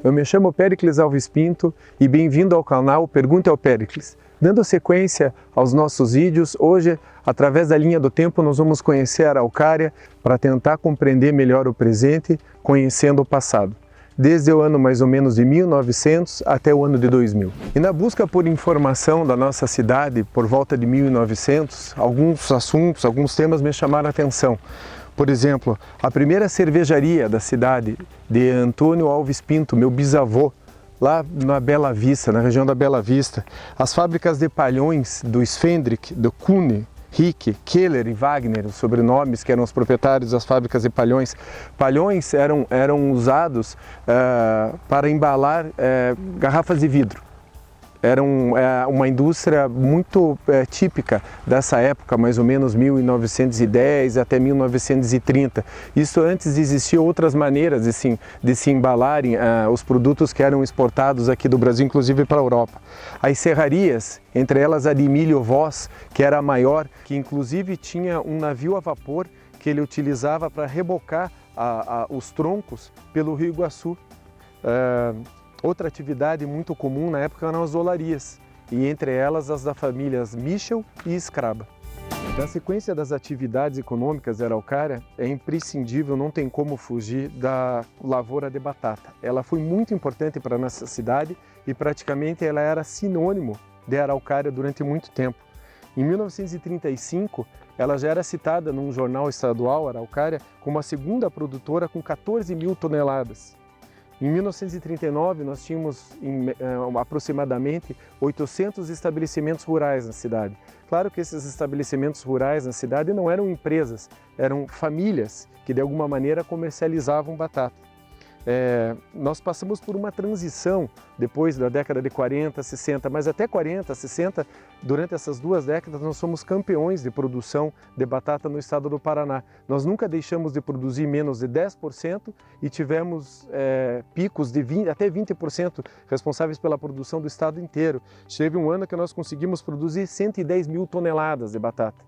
Eu me chamo Péricles Alves Pinto e bem-vindo ao canal Pergunte ao Péricles. Dando sequência aos nossos vídeos, hoje, através da linha do tempo, nós vamos conhecer a araucária para tentar compreender melhor o presente, conhecendo o passado, desde o ano mais ou menos de 1900 até o ano de 2000. E na busca por informação da nossa cidade, por volta de 1900, alguns assuntos, alguns temas me chamaram a atenção. Por exemplo, a primeira cervejaria da cidade, de Antônio Alves Pinto, meu bisavô, lá na Bela Vista, na região da Bela Vista. As fábricas de palhões do Svendrik, do Kuhne, Rick, Keller e Wagner, os sobrenomes que eram os proprietários das fábricas de palhões. Palhões eram usados para embalar garrafas de vidro. Era uma indústria muito típica dessa época, mais ou menos 1910 até 1930. Isso antes existiam outras maneiras de se embalarem os produtos que eram exportados aqui do Brasil, inclusive para a Europa. As serrarias, entre elas a de Emílio Voss, que era a maior, que inclusive tinha um navio a vapor que ele utilizava para rebocar os troncos pelo Rio Iguaçu. Outra atividade muito comum na época eram as olarias, e entre elas as da famílias Michel e Scraba. Na sequência das atividades econômicas da araucária, é imprescindível, não tem como fugir da lavoura de batata. Ela foi muito importante para a nossa cidade e praticamente ela era sinônimo de araucária durante muito tempo. Em 1935, ela já era citada num jornal estadual, Araucária, como a segunda produtora com 14 mil toneladas. Em 1939, nós tínhamos aproximadamente 800 estabelecimentos rurais na cidade. Claro que esses estabelecimentos rurais na cidade não eram empresas, eram famílias que de alguma maneira comercializavam batata. Nós passamos por uma transição depois da década de 40, 60, mas até 40, 60, durante essas duas décadas nós somos campeões de produção de batata no estado do Paraná. Nós nunca deixamos de produzir menos de 10% e tivemos picos de até 20% responsáveis pela produção do estado inteiro. Teve um ano que nós conseguimos produzir 110 mil toneladas de batata.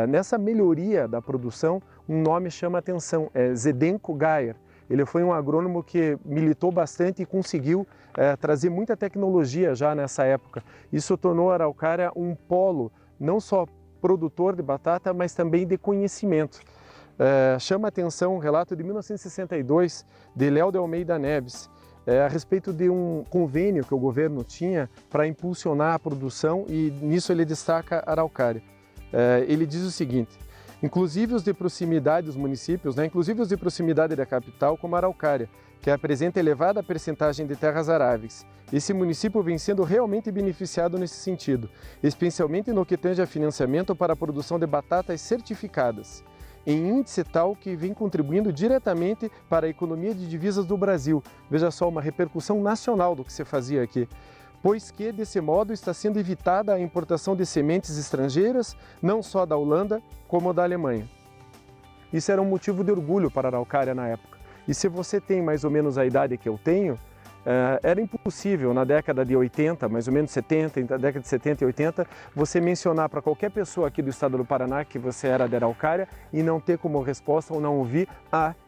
Nessa melhoria da produção, um nome chama a atenção, Zdenko Gayer. Ele foi um agrônomo que militou bastante e conseguiu trazer muita tecnologia já nessa época. Isso tornou a araucária um polo, não só produtor de batata, mas também de conhecimento. Chama a atenção um relato de 1962 de Léo de Almeida Neves, a respeito de um convênio que o governo tinha para impulsionar a produção, e nisso ele destaca a araucária. Ele diz o seguinte: inclusive os de proximidade dos municípios, inclusive os de proximidade da capital, como a Araucária, que apresenta elevada percentagem de terras aráveis. Esse município vem sendo realmente beneficiado nesse sentido, especialmente no que tange a financiamento para a produção de batatas certificadas, em índice tal que vem contribuindo diretamente para a economia de divisas do Brasil. Veja só, uma repercussão nacional do que se fazia aqui. Pois que, desse modo, está sendo evitada a importação de sementes estrangeiras, não só da Holanda, como da Alemanha. Isso era um motivo de orgulho para a araucária na época. E se você tem mais ou menos a idade que eu tenho, era impossível na década de 80, mais ou menos 70, na década de 70 e 80, você mencionar para qualquer pessoa aqui do estado do Paraná que você era da araucária e não ter como resposta ou não ouvir: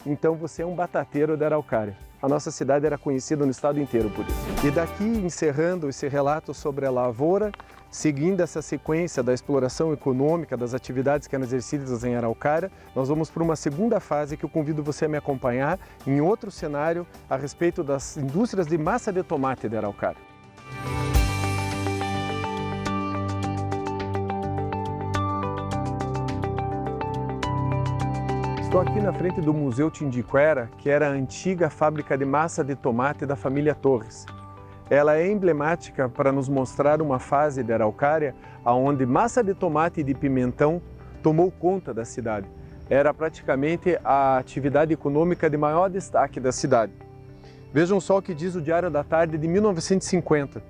então você é um batateiro da araucária. A nossa cidade era conhecida no estado inteiro por isso. E daqui, encerrando esse relato sobre a lavoura, seguindo essa sequência da exploração econômica das atividades que eram exercidas em Araucária, nós vamos para uma segunda fase que eu convido você a me acompanhar em outro cenário a respeito das indústrias de massa de tomate de Araucária. Estou aqui na frente do Museu Tindiquera, que era a antiga fábrica de massa de tomate da família Torres. Ela é emblemática para nos mostrar uma fase da araucária onde massa de tomate e de pimentão tomou conta da cidade. Era praticamente a atividade econômica de maior destaque da cidade. Vejam só o que diz o Diário da Tarde de 1950.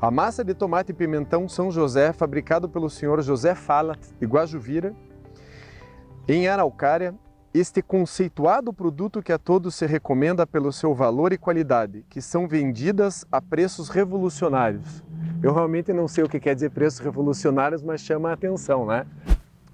A massa de tomate e pimentão São José, fabricado pelo senhor José Falat de Guajuvira, em Araucária, este conceituado produto que a todos se recomenda pelo seu valor e qualidade, que são vendidas a preços revolucionários. Eu realmente não sei o que quer dizer preços revolucionários, mas chama a atenção, né?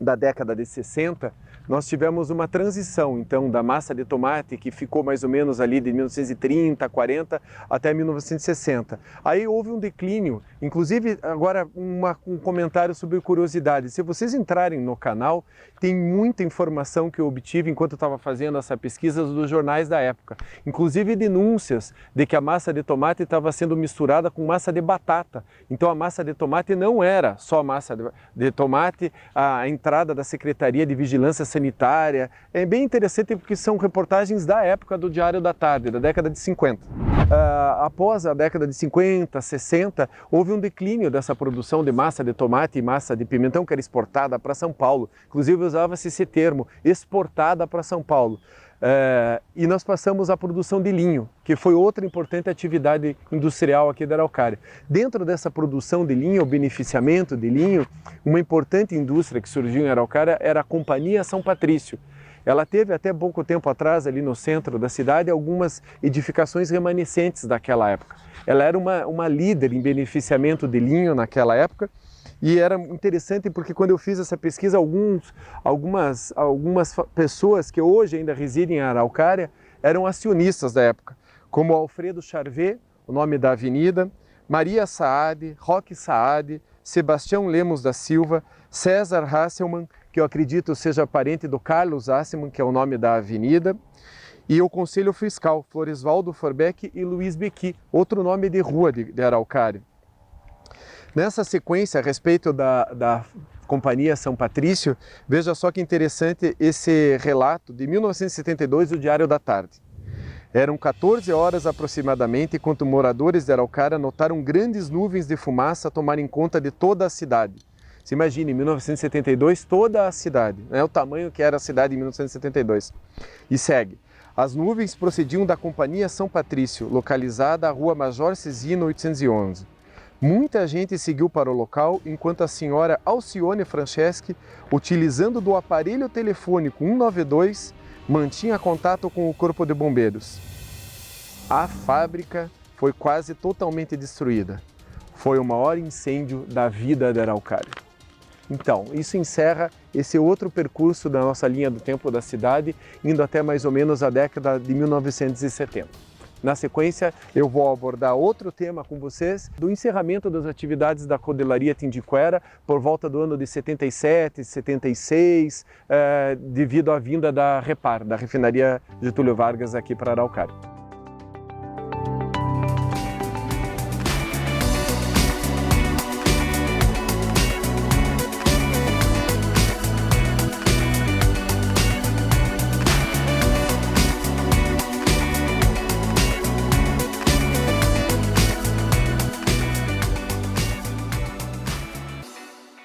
da década de 60, nós tivemos uma transição, então, da massa de tomate, que ficou mais ou menos ali de 1930, 40 até 1960. Aí houve um declínio, inclusive agora um comentário sobre curiosidade. Se vocês entrarem no canal, tem muita informação que eu obtive enquanto eu estava fazendo essa pesquisa dos jornais da época. Inclusive denúncias de que a massa de tomate estava sendo misturada com massa de batata. Então a massa de tomate não era só massa de tomate, a entrada da Secretaria de Vigilância Sanitária. É bem interessante porque são reportagens da época do Diário da Tarde, da década de 50. Após a década de 50, 60, houve um declínio dessa produção de massa de tomate e massa de pimentão que era exportada para São Paulo. Inclusive usava-se esse termo, exportada para São Paulo. E nós passamos à produção de linho, que foi outra importante atividade industrial aqui da Araucária. Dentro dessa produção de linho, o beneficiamento de linho, uma importante indústria que surgiu em Araucária era a Companhia São Patrício. Ela teve até pouco tempo atrás, ali no centro da cidade, algumas edificações remanescentes daquela época. Ela era uma líder em beneficiamento de linho naquela época. E era interessante porque quando eu fiz essa pesquisa, algumas pessoas que hoje ainda residem em Araucária eram acionistas da época, como Alfredo Charvet, o nome da avenida, Maria Saad, Roque Saad, Sebastião Lemos da Silva, César Hasselmann, que eu acredito seja parente do Carlos Hasselmann, que é o nome da avenida, e o Conselho Fiscal, Floresvaldo Forbeck e Luiz Bequi, outro nome de rua de Araucária. Nessa sequência, a respeito da Companhia São Patrício, veja só que interessante esse relato de 1972 do Diário da Tarde. Eram 14 horas aproximadamente quando moradores de Araucária notaram grandes nuvens de fumaça tomarem conta de toda a cidade. Se imagine, em 1972, toda a cidade, o tamanho que era a cidade em 1972. E segue. As nuvens procediam da Companhia São Patrício, localizada à Rua Major Cesino 811. Muita gente seguiu para o local, enquanto a senhora Alcione Franceschi, utilizando do aparelho telefônico 192, mantinha contato com o Corpo de Bombeiros. A fábrica foi quase totalmente destruída. Foi o maior incêndio da vida da Araucária. Então, isso encerra esse outro percurso da nossa linha do tempo da cidade, indo até mais ou menos a década de 1970. Na sequência, eu vou abordar outro tema com vocês, do encerramento das atividades da Codelaria Tindiquera por volta do ano de 77, 76, devido à vinda da Repar, da refinaria Getúlio Vargas aqui para Araucária.